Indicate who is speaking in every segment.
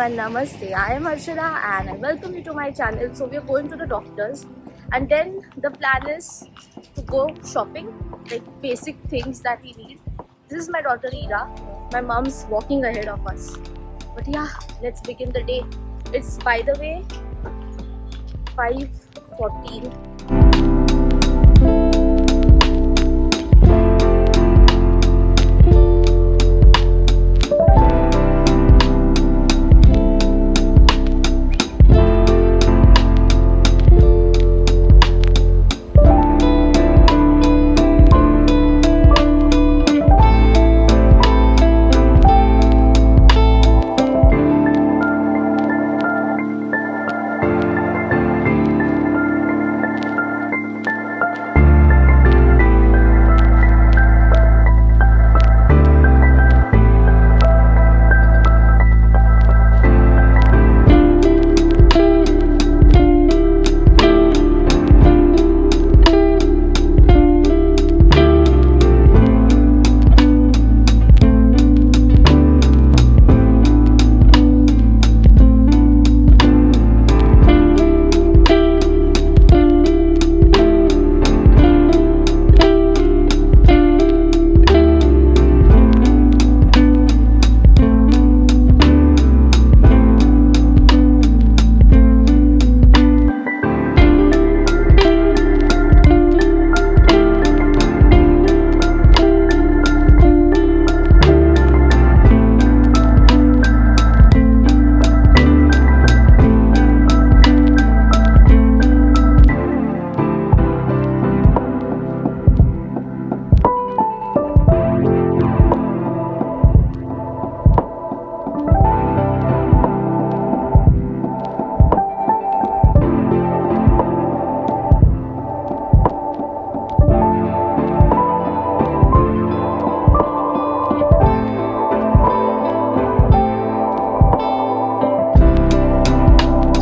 Speaker 1: and namaste. I am Arshada and I welcome you to my channel. So we are going to the doctors and then the plan is to go shopping, like basic things that we need. This is my daughter Ira. My mom's walking ahead of us. But yeah, let's begin the day. It's, by the way, 5:14.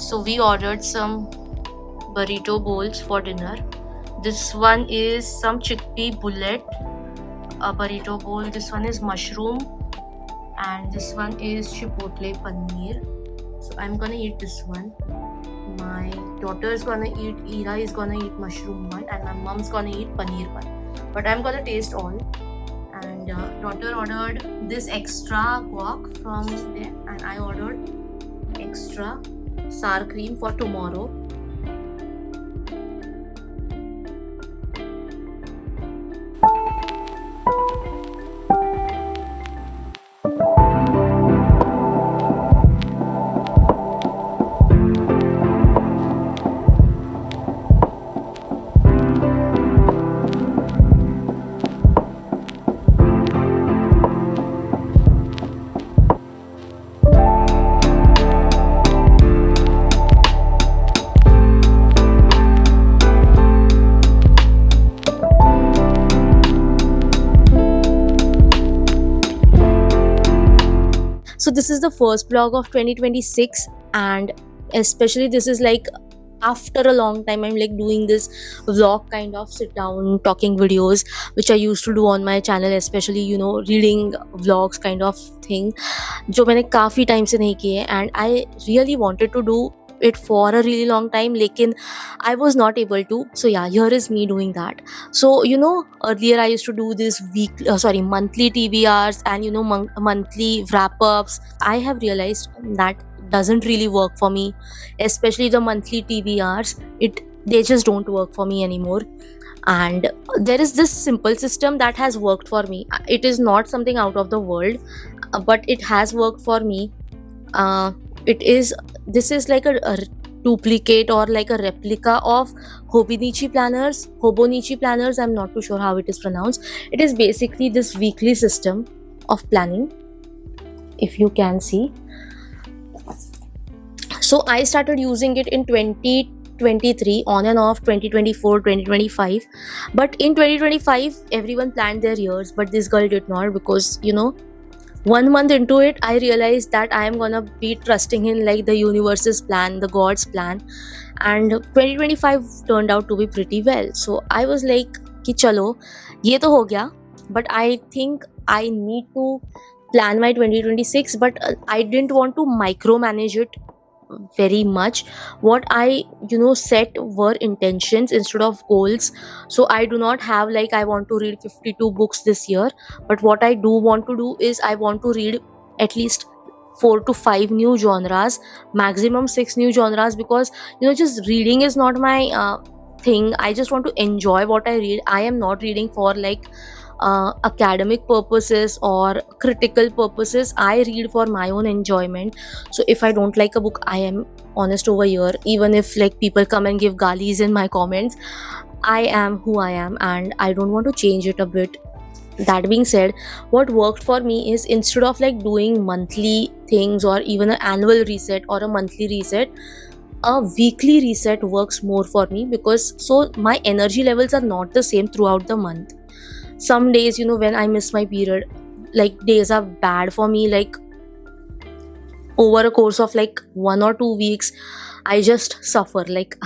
Speaker 2: So we ordered some burrito bowls for dinner. This one is some chickpea bullet, a burrito bowl. This one is mushroom, and this one is chipotle paneer. So I'm gonna eat this one. My daughter is gonna eat, Ira is gonna eat mushroom one, and my mom's gonna eat paneer one. But I'm gonna taste all. And daughter ordered this extra guac from there, and I ordered extra sour cream for tomorrow.
Speaker 1: So this is the first vlog of 2026 and especially this is like after a long time I'm like doing this vlog kind of sit down talking videos which I used to do on my channel, especially reading vlogs kind of thing जो मैंने काफ़ी time से नहीं किए and I really wanted to do it for a really long time lekin I was not able to. So yeah, here is me doing that. So earlier I used to do this monthly TBRs and monthly wrap-ups. I have realized that doesn't really work for me, especially the monthly TBRs. They just don't work for me anymore. And there is this simple system that has worked for me. It is not something out of the world, but it has worked for me. This is like a duplicate or like a replica of Hobonichi planners. I'm not too sure how it is pronounced. It is basically this weekly system of planning, if you can see. So I started using it in 2023, on and off 2024, 2025. But in 2025, everyone planned their years, but this girl did not, because 1 month into it, I realized that I am gonna be trusting in like the universe's plan, the God's plan. And 2025 turned out to be pretty well. So I was like, कि चलो ये तो हो गया, but I think I need to plan my 2026, but I didn't want to micromanage it very much. What I set were intentions instead of goals. So I do not have like I want to read 52 books this year, but what I do want to do is I want to read at least 4 to 5 new genres, maximum 6 new genres, because just reading is not my thing. I just want to enjoy what I read. I am not reading for like academic purposes or critical purposes. I read for my own enjoyment. So if I don't like a book, I am honest over here. Even if like people come and give galis in my comments, I am who I am and I don't want to change it a bit. That being said, what worked for me is instead of like doing monthly things or even an annual reset or a monthly reset, a weekly reset works more for me, because so my energy levels are not the same throughout the month. Some days, when I miss my period, like days are bad for me, like over a course of like 1 or 2 weeks, I just suffer like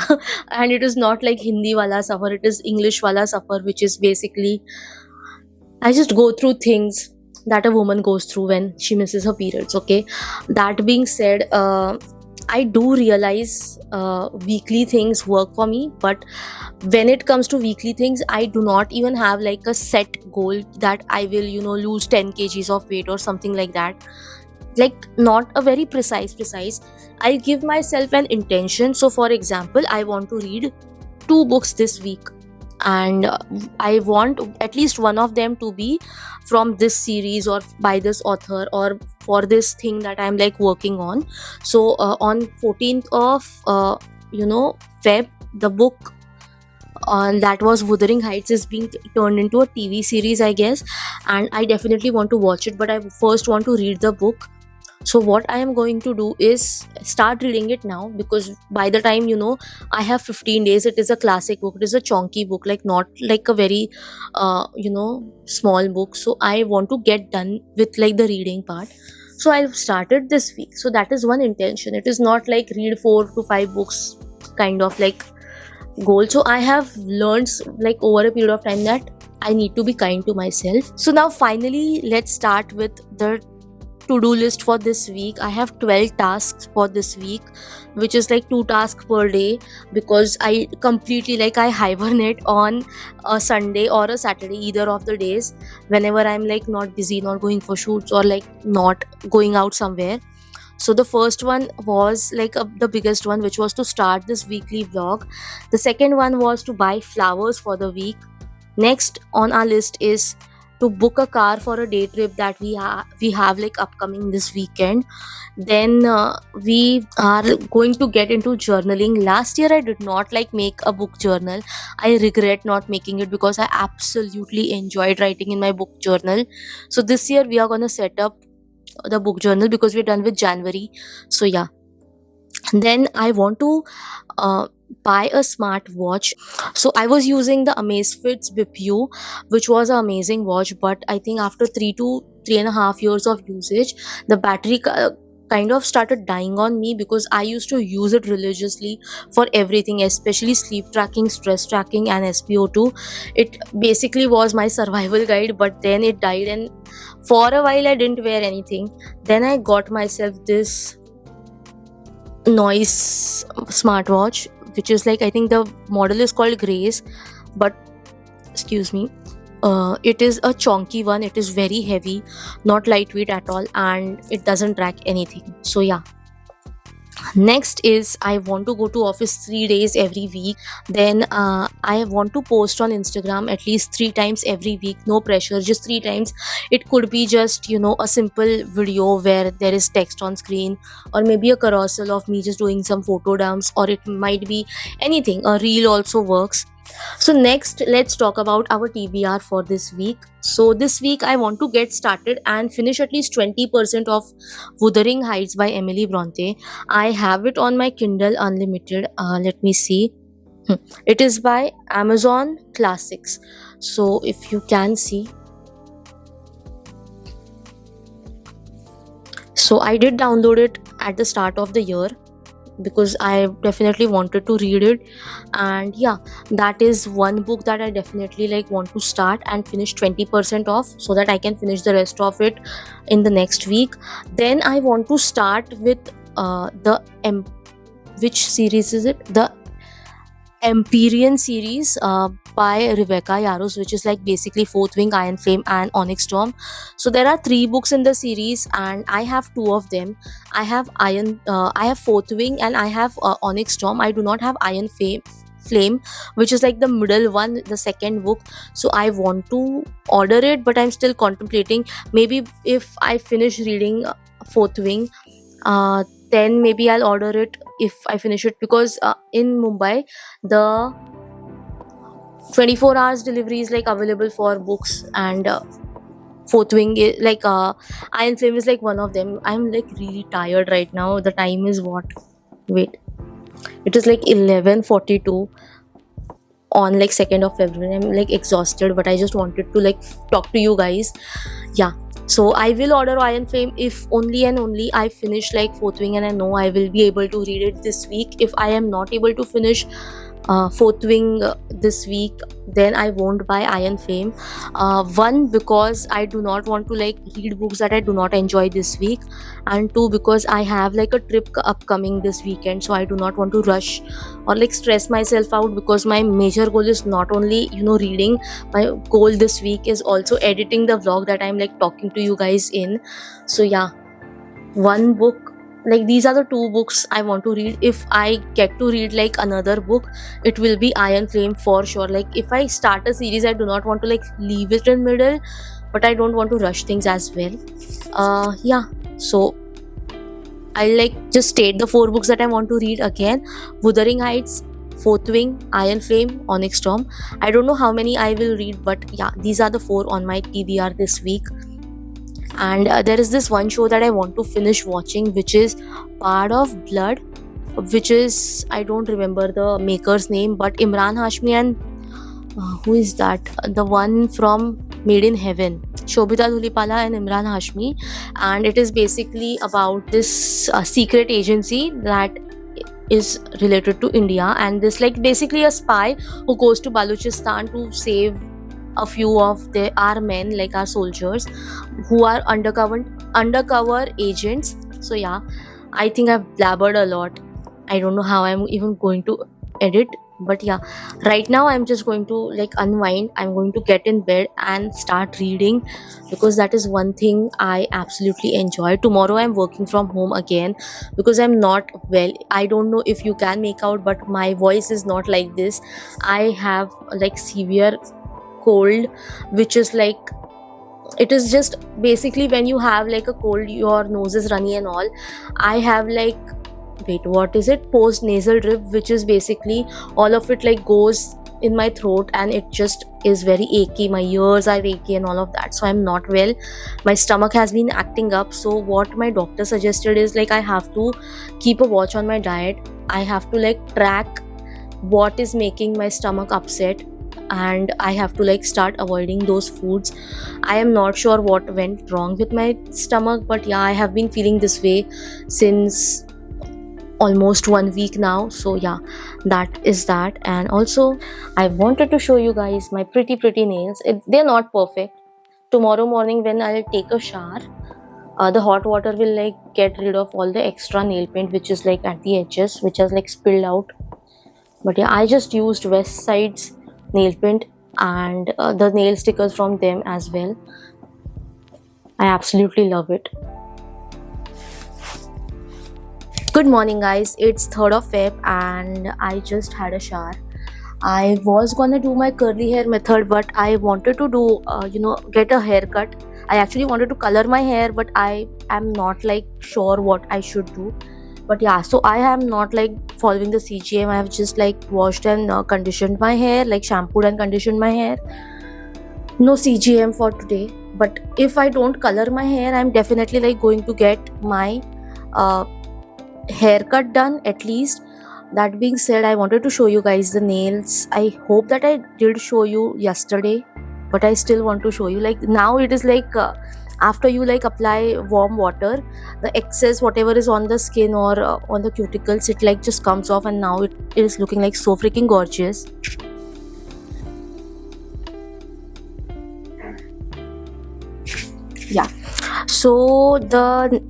Speaker 1: and it is not like Hindi wala suffer, it is English wala suffer, which is basically I just go through things that a woman goes through when she misses her periods. Okay, that being said, I do realize weekly things work for me, but when it comes to weekly things, I do not even have like a set goal that I will, lose 10 kgs of weight or something like that. Like, not a very precise. I give myself an intention. So, for example, I want to read 2 books this week, and I want at least one of them to be from this series or by this author or for this thing that I'm like working on. So on 14th of Feb, the book that was Wuthering Heights is being turned into a TV series, I guess, and I definitely want to watch it, but I first want to read the book. So what I am going to do is start reading it now, because by the time I have 15 days, it is a classic book, it is a chunky book, like not like a very small book. So I want to get done with like the reading part. So I've started this week. So that is one intention. It is not like read 4 to 5 books kind of like goal. So I have learned like over a period of time that I need to be kind to myself. So now finally let's start with the to-do list for this week. I have 12 tasks for this week, which is like 2 tasks per day, because I completely like I hibernate on a Sunday or a Saturday, either of the days, whenever I'm like not busy, not going for shoots or like not going out somewhere. So the first one was like the biggest one, which was to start this weekly vlog. The second one was to buy flowers for the week. Next on our list is to book a car for a day trip that we have like upcoming this weekend. Then we are going to get into journaling. Last year I did not like make a book journal. I regret not making it because I absolutely enjoyed writing in my book journal. So this year we are going to set up the book journal because we're done with January. So yeah, then I want to buy a smart watch. So I was using the Amazfit's BPU, which was an amazing watch, but I think after 3 to 3.5 years of usage, the battery kind of started dying on me, because I used to use it religiously for everything, especially sleep tracking, stress tracking, and SpO2. It basically was my survival guide, but then it died, and for a while I didn't wear anything. Then I got myself this Noise smartwatch, which is like, I think the model is called Grace, but excuse me, it is a chonky one. It is very heavy, not lightweight at all, and it doesn't track anything. So yeah, next is I want to go to office 3 days every week. Then I want to post on Instagram at least 3 times every week. No pressure, just 3 times. It could be just a simple video where there is text on screen, or maybe a carousel of me just doing some photo dumps, or it might be anything. A reel also works. So next, let's talk about our TBR for this week. So this week I want to get started and finish at least 20% of Wuthering Heights by Emily Bronte. I have it on my Kindle Unlimited. Let me see. It is by Amazon Classics. So if you can see. So I did download it at the start of the year. because I definitely wanted to read it. And yeah, that is one book that I definitely like want to start and finish 20% off, so that I can finish the rest of it in the next week. Then I want to start with which series is it? The Empyrean series by Rebecca Yarros, which is like basically Fourth Wing, Iron Flame, and Onyx Storm. So there are 3 books in the series, and I have 2 of them. I have I have Fourth Wing, and I have Onyx Storm. I do not have Iron Flame, which is like the middle one, the second book. So I want to order it, but I'm still contemplating. Maybe if I finish reading Fourth Wing, then maybe I'll order it if I finish it, because in Mumbai the 24 hours delivery is like available for books, and Fourth Wing is like Iron Flame is like one of them. I'm like really tired right now. The time is what? Wait, it is like 11:42 on like 2nd of February. I'm like exhausted, but I just wanted to like talk to you guys. Yeah, so I will order Iron Flame if only and only I finish like Fourth Wing, and I know I will be able to read it this week. If I am not able to finish Fourth Wing this week, then I won't buy Iron Flame. One, because I do not want to like read books that I do not enjoy this week, and 2, because I have like a trip upcoming this weekend, so I do not want to rush or like stress myself out, because my major goal is not only reading. My goal this week is also editing the vlog that I'm like talking to you guys in. So yeah, one book, like these are the 2 books I want to read. If I get to read like another book, it will be Iron Flame for sure. Like if I start a series, I do not want to like leave it in middle, but I don't want to rush things as well. Yeah, so I'll like just state the 4 books that I want to read again: Wuthering Heights, Fourth Wing, Iron Flame, Onyx Storm. I don't know how many I will read, but yeah, these are the 4 on my TBR this week. And there is this one show that I want to finish watching, which is Part of Blood, which is, I don't remember the maker's name, but Imran Hashmi and who is that? The one from Made in Heaven, Shobita Dhulipala and Imran Hashmi. And it is basically about this secret agency that is related to India, and this like basically a spy who goes to Balochistan to save a few of our men, like our soldiers, who are undercover agents. So yeah, I think I've blabbered a lot. I don't know how I'm even going to edit, but yeah, right now I'm just going to like unwind. I'm going to get in bed and start reading, because that is one thing I absolutely enjoy. Tomorrow I'm working from home again because I'm not well. I don't know if you can make out, but my voice is not like this. I have like severe cold, which is like, it is just basically when you have like a cold, your nose is runny and all. I have like, wait, what is it, post nasal drip, which is basically all of it like goes in my throat, and it just is very achy. My ears are achy and all of that, so I'm not well. My stomach has been acting up. So what my doctor suggested is like I have to keep a watch on my diet. I have to like track what is making my stomach upset, and I have to like start avoiding those foods. I am not sure what went wrong with my stomach, but yeah, I have been feeling this way since almost 1 week now. So yeah, that is that. And also I wanted to show you guys my pretty nails. They're not perfect. Tomorrow morning when I'll take a shower, the hot water will like get rid of all the extra nail paint which is like at the edges, which has like spilled out. But yeah, I just used West Side's nail paint and the nail stickers from them as well. I absolutely love it. Good morning guys, it's 3rd of Feb and I just had a shower. I was gonna do my curly hair method, but I wanted to do get a haircut. I actually wanted to color my hair, but I am not like sure what I should do. But yeah, so I am not like following the CGM. I have just like washed and conditioned my hair, like shampooed and conditioned my hair. No CGM for today. But if I don't color my hair, I'm definitely like going to get my haircut done at least. That being said, I wanted to show you guys the nails. I hope that I did show you yesterday, but I still want to show you. Like now it is like after you like apply warm water, the excess whatever is on the skin or on the cuticles, it like just comes off, and now it is looking like so freaking gorgeous. Yeah, so the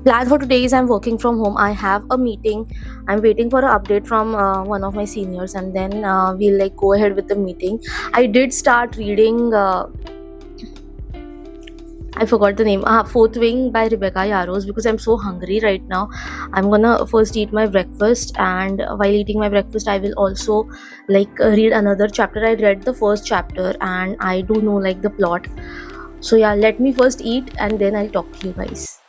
Speaker 1: plan for today is I'm working from home. I have a meeting. I'm waiting for an update from one of my seniors, and then we'll like go ahead with the meeting. I did start reading I forgot the name. Fourth Wing by Rebecca Yarros, because I'm so hungry right now. I'm gonna first eat my breakfast, and while eating my breakfast, I will also like read another chapter. I read the first chapter, and I do know like the plot. So yeah, let me first eat, and then I'll talk to you guys.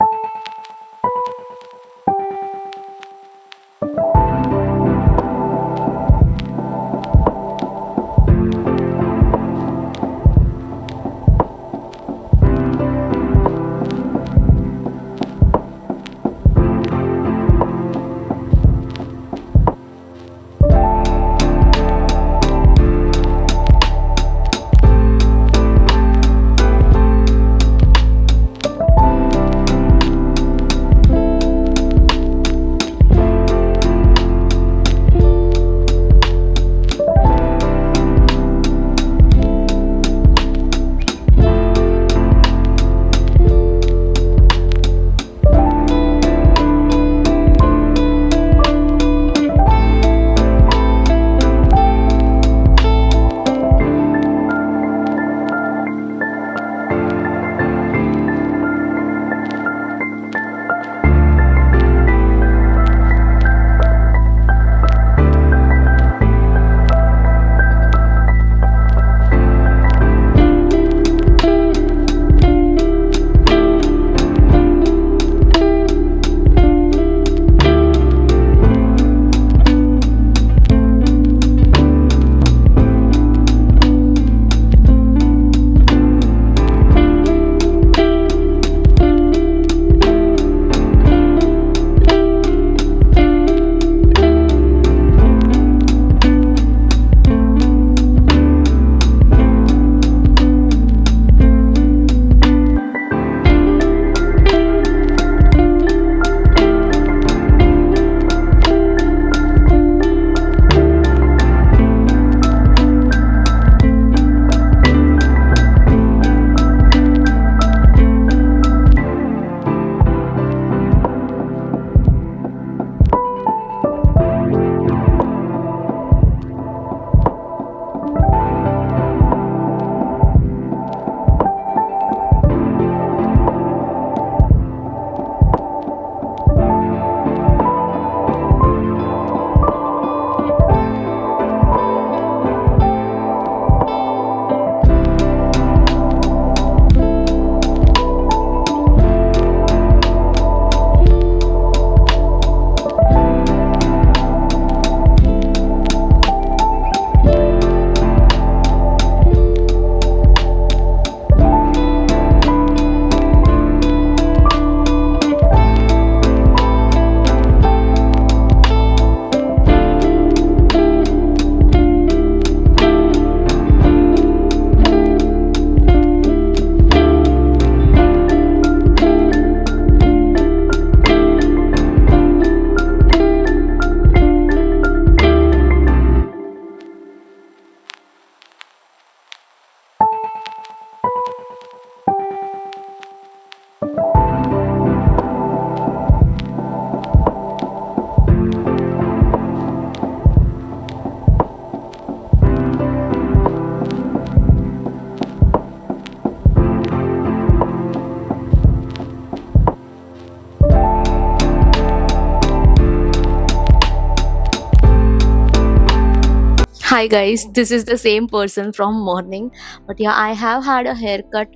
Speaker 1: Hi guys, this is the same person from morning. But yeah, I have had a haircut.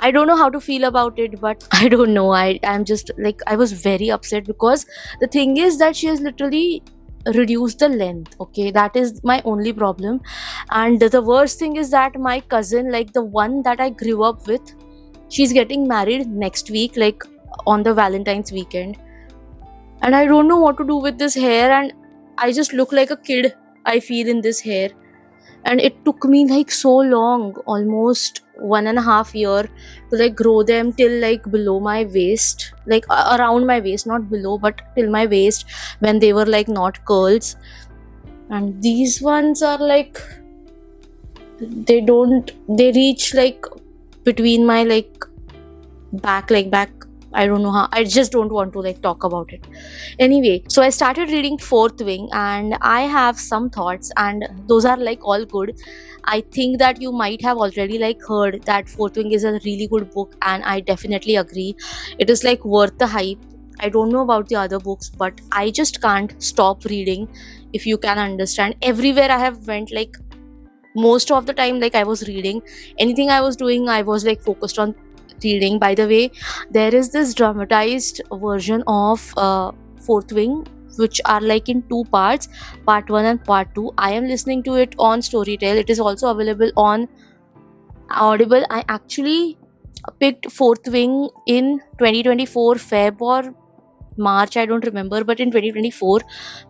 Speaker 1: I don't know how to feel about it, but I don't know. I'm just like I was very upset because the thing is that she has literally reduced the length. Okay, that is my only problem. And the worst thing is that my cousin, like the one that I grew up with, she's getting married next week, like on the Valentine's weekend. And I don't know what to do with this hair, and I just look like a kid, I feel, in this hair. and it took me like so long, almost 1.5 year, to like grow them till like below my waist, like around my waist, not below but till my waist, when they were like not curls. And these ones are like, they reach like between my like back. I don't know how, I just don't want to like talk about it. Anyway, so I started reading Fourth Wing, and I have some thoughts, and those are like all good. I think that you might have already like heard that Fourth Wing is a really good book, and I definitely agree. It is like worth the hype. I don't know about the other books, but I just can't stop reading. If you can understand, everywhere I have went, like most of the time, like I was reading. Anything I was doing, I was like focused on reading. By the way, there is this dramatized version of Fourth Wing, which are like in two parts, part 1 and part 2. I am listening to it on Storytel. It is also available on Audible. I actually picked Fourth Wing in 2024 Feb or March, I don't remember, but in 2024.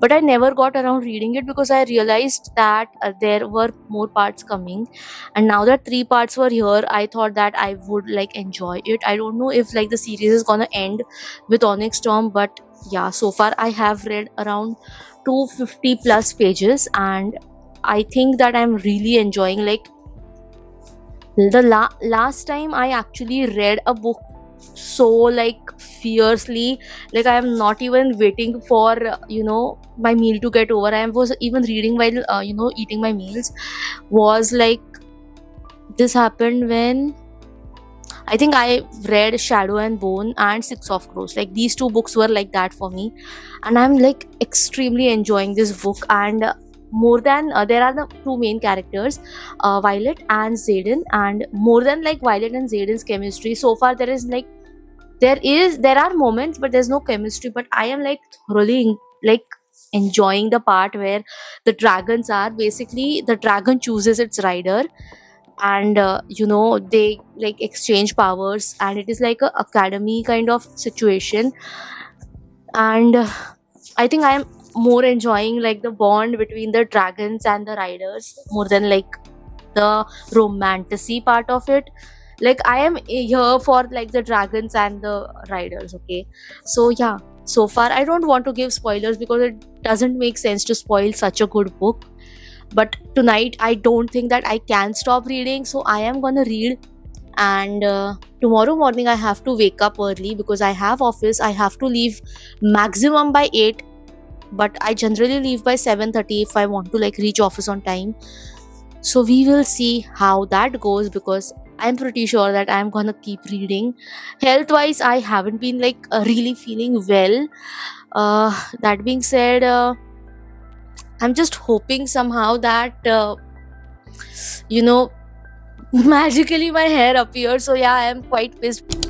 Speaker 1: But I never got around reading it because I realized that there were more parts coming, and now that 3 parts were here, I thought that I would like enjoy it. I don't know if like the series is gonna end with Onyx Storm, but yeah, so far I have read around 250 plus pages, and I think that I'm really enjoying. Like the last time I actually read a book so like fiercely, like I am not even waiting for my meal to get over. I was even reading while eating my meals. Was like, this happened when I think I read Shadow and Bone and Six of Crows. Like these two books were like that for me, and I'm like extremely enjoying this book. And more than there are the two main characters, Violet and Xaden, and more than like Violet and Xaden's chemistry, so far there is like there are moments, but there's no chemistry. But I am like thoroughly like enjoying the part where the dragons are basically, the dragon chooses its rider, and they like exchange powers, and it is like a academy kind of situation. And I think I am more enjoying like the bond between the dragons and the riders more than like the romantasy part of it. Like I am here for like the dragons and the riders. Okay, so yeah, so far I don't want to give spoilers because it doesn't make sense to spoil such a good book. But tonight I don't think that I can stop reading, so I am gonna read. And tomorrow morning I have to wake up early because I have office. I have to leave maximum by 8, but I generally leave by 7:30 if I want to like reach office on time. So we will see how that goes, because I'm pretty sure that I'm gonna keep reading. Health wise, I haven't been like really feeling well. That being said, I'm just hoping somehow that magically my hair appears. So yeah, I am quite pissed.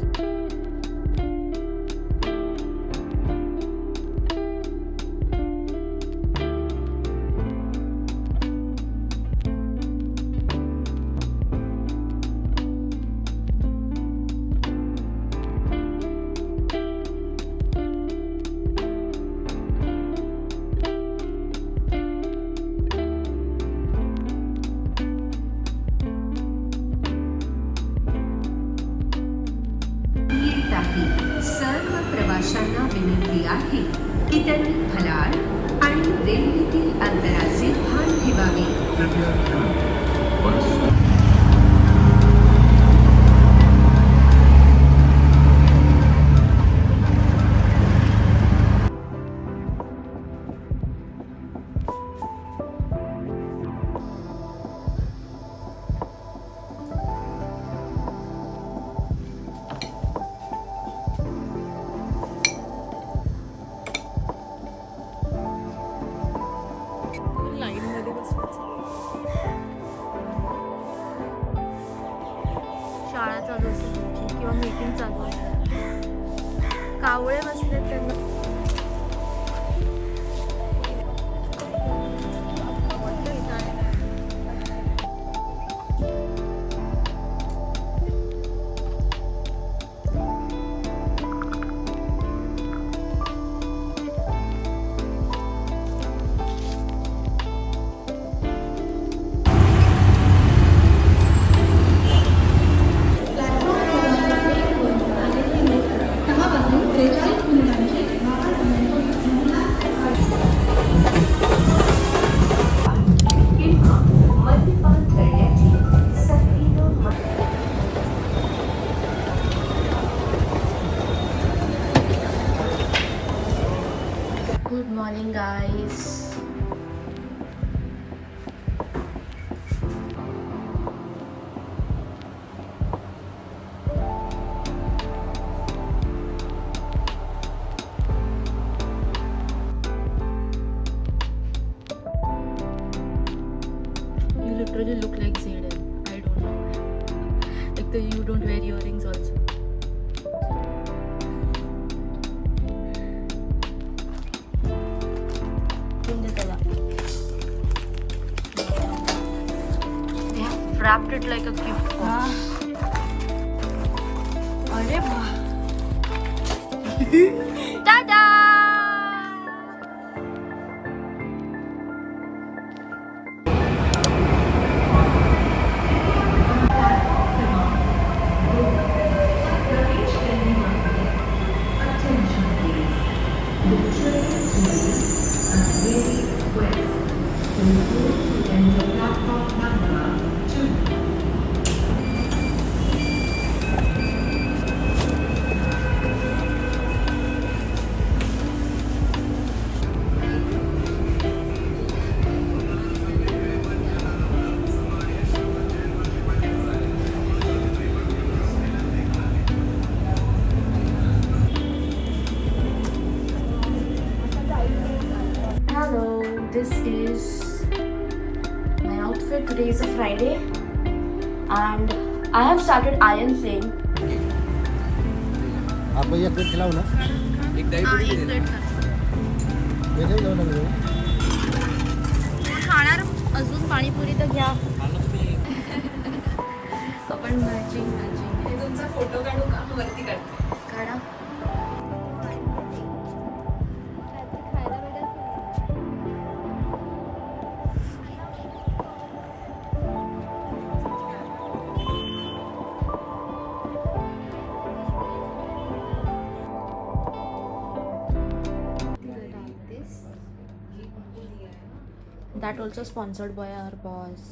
Speaker 3: सर्व प्रवाशांना विनंती आहे की त्यांनी फलाट आणि रेल्वेतील अंतराचे भान ठेवावे.
Speaker 1: शाळा चालू असेल किंवा मीटिंग चालू आहे. कावळे बसले त्यांना. you look like Zayden. I don't know. Like you don't wear earrings also.
Speaker 2: They have wrapped it like a gift box.
Speaker 1: अरे वाह.
Speaker 2: Ta-da!
Speaker 1: Hello, this is my outfit. Today is a Friday and I have started Iron Flame.
Speaker 4: आप भैया plate खिलाओ ना
Speaker 2: एक plate
Speaker 4: देखे जाओ ना
Speaker 1: खाणार अजून पाणीपुरी तर घ्या. आपण मॅचिंग
Speaker 5: हे तुमचा फोटो काढू का वरती काढते
Speaker 1: काढा. That also sponsored by our boss.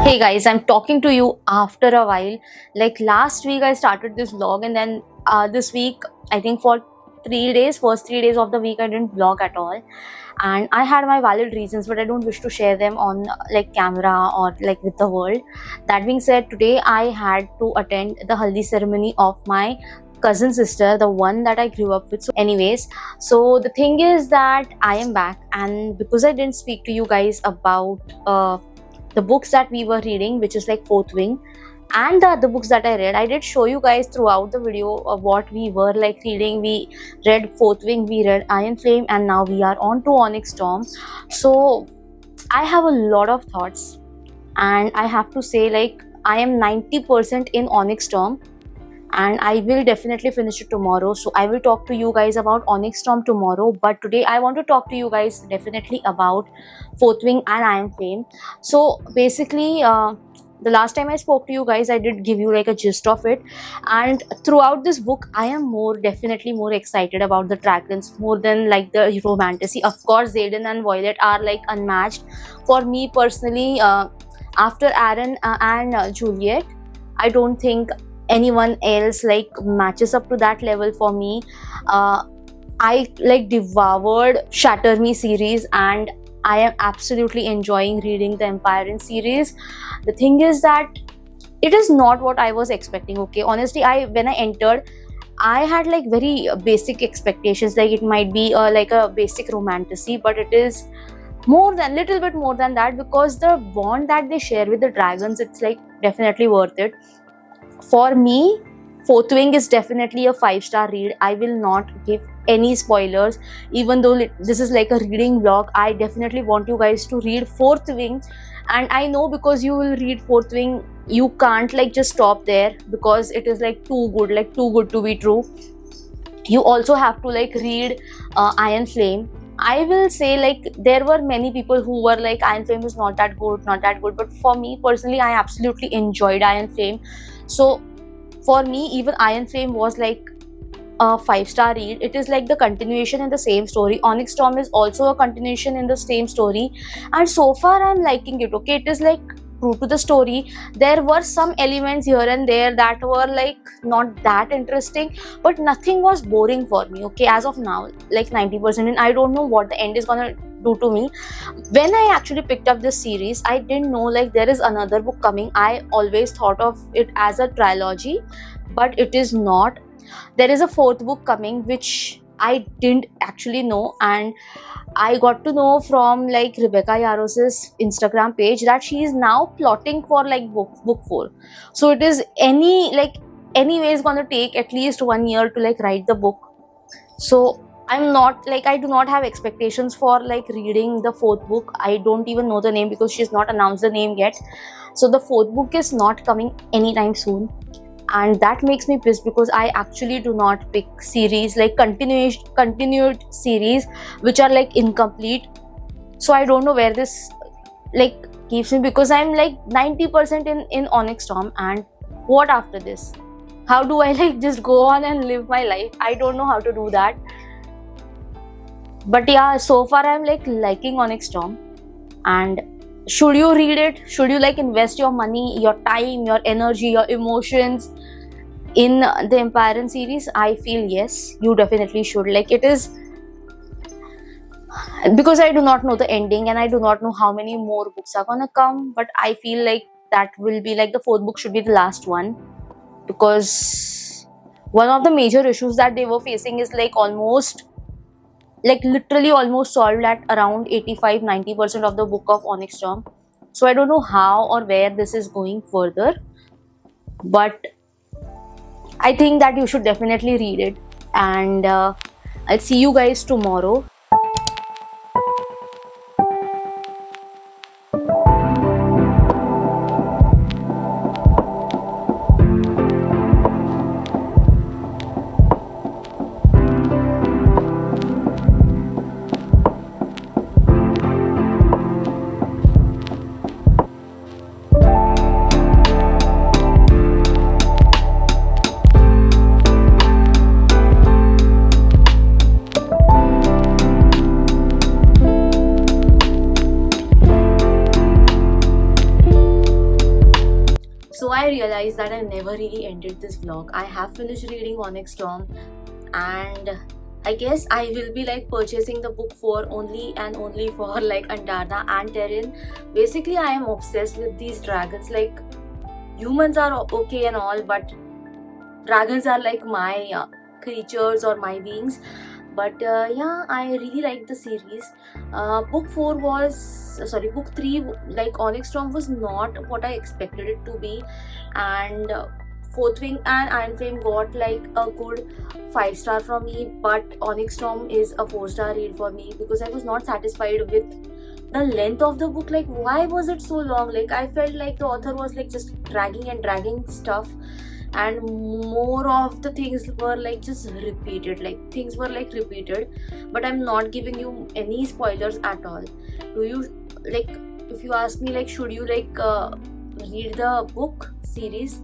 Speaker 1: Hey guys, I'm talking to you after a while. Like last week I started this vlog and then this week I think for 3 days, first 3 days of the week I didn't vlog at all, and I had my valid reasons, but I don't wish to share them on like camera or like with the world. That being said, today I had to attend the haldi ceremony of my cousin sister, the one that I grew up with. So anyways, so the thing is that I am back, and because I didn't speak to you guys about the books that we were reading, which is like Fourth Wing, and the other books that I read. I did show you guys throughout the video of what we were like reading. We read Fourth Wing, we read Iron Flame, and now we are on to Onyx Storm. So I have a lot of thoughts, and I have to say, like, I am 90% in Onyx Storm, and I will definitely finish it tomorrow. So I will talk to you guys about Onyx Storm tomorrow, but today I want to talk to you guys definitely about Fourth Wing and Iron Flame. So basically, the last time I spoke to you guys, I did give you like a gist of it, and throughout this book I am definitely more excited about the dragons more than like the romantasy. Of course, Xaden and Violet are like unmatched for me personally. After Aaron and Juliet, I don't think anyone else like matches up to that level for me. I like devoured Shatter Me series, and I am absolutely enjoying reading the Empyrean series. The thing is that it is not what I was expecting. Okay, honestly, when I entered, I had like very basic expectations, like it might be like a basic romantasy, but it is little bit more than that, because the bond that they share with the dragons, it's like definitely worth it. For me, Fourth Wing is definitely a 5-star read. I will not give any spoilers, even though this is like a reading vlog. I definitely want you guys to read Fourth Wing, and I know because you will read Fourth Wing, you can't like just stop there, because it is like too good to be true. You also have to like read Iron Flame. I will say, like, there were many people who were like Iron Flame is not that good, but for me personally, I absolutely enjoyed Iron Flame. So for me, even Iron Flame was like a 5-star read. It is like the continuation in the same story. Onyx Storm is also a continuation in the same story, and so far I'm liking it. Okay, it is like true to the story. There were some elements here and there that were like not that interesting, but nothing was boring for me. Okay, as of now, like 90%, and I don't know what the end is gonna do to me. When I actually picked up this series, I didn't know like there is another book coming. I always thought of it as a trilogy, but it is not. There is a 4th book coming, which I didn't actually know, and I got to know from like Rebecca Yaros's Instagram page that she is now plotting for like book 4. So it is anyways gonna take at least 1 year to like write the book. So I'm not like, I do not have expectations for like reading the 4th book. I don't even know the name because she's not announced the name yet. So the 4th book is not coming anytime soon, and that makes me pissed, because I actually do not pick series like continued series which are like incomplete. So I don't know where this like keeps me, because I'm like 90% in Onyx Storm, and what after this? How do I like just go on and live my life? I don't know how to do that. But yeah, so far I'm like liking Onyx Storm. And should you read it? Should you like invest your money, your time, your energy, your emotions in the Empyrean series? I feel yes, you definitely should. Like, it is, because I do not know the ending and I do not know how many more books are gonna come, but I feel like that will be like the 4th book should be the last one, because one of the major issues that they were facing is like literally almost solved at around 85-90% of the book of Onyx Storm. So I don't know how or where this is going further, but I think that you should definitely read it, and I'll see you guys tomorrow. So I realized that I never really ended this vlog. I have finished reading Onyx Storm, and I guess I will be like purchasing the book for only and only for like Andarna and Terran. Basically, I am obsessed with these dragons. Like, humans are okay and all, but dragons are like my creatures or my beings. But yeah, I really liked the series. Book 3, like Onyx Storm, was not what I expected it to be, and Fourth Wing and Iron Flame got like a good 5-star from me, but Onyx Storm is a 4-star read for me because I was not satisfied with the length of the book. Like, why was it so long? Like, I felt like the author was like just dragging and dragging stuff, and more of the things were like just repeated, like things were like repeated. But I'm not giving you any spoilers at all. Do you, like, if you ask me, like, should you like read the book series,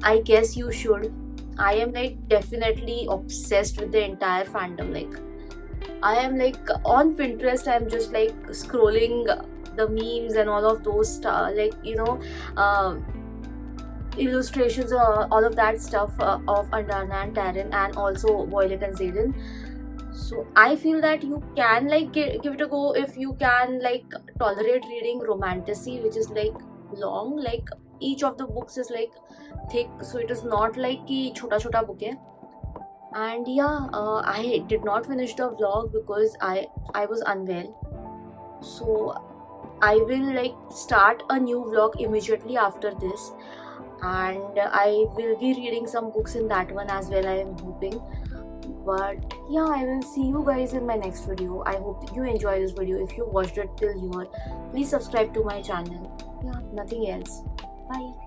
Speaker 1: I guess you should. I am like definitely obsessed with the entire fandom. Like, I am like on Pinterest, I'm just like scrolling the memes and all of those stuff, like, you know, illustrations or all of that stuff of Andana and Taryn, and also Violet and Zayden. So I feel that you can like give it a go if you can like tolerate reading romantasy, which is like long. Like, each of the books is like thick, so it is not like ki chota chota book hai. And yeah, I did not finish the vlog because I was unwell. So I will like start a new vlog immediately after this, and I will be reading some books in that one as well, I am hoping. But yeah, I will see you guys in my next video. I hope you enjoy this video. If you watched it till here, please subscribe to my channel. Yeah, nothing else. Bye.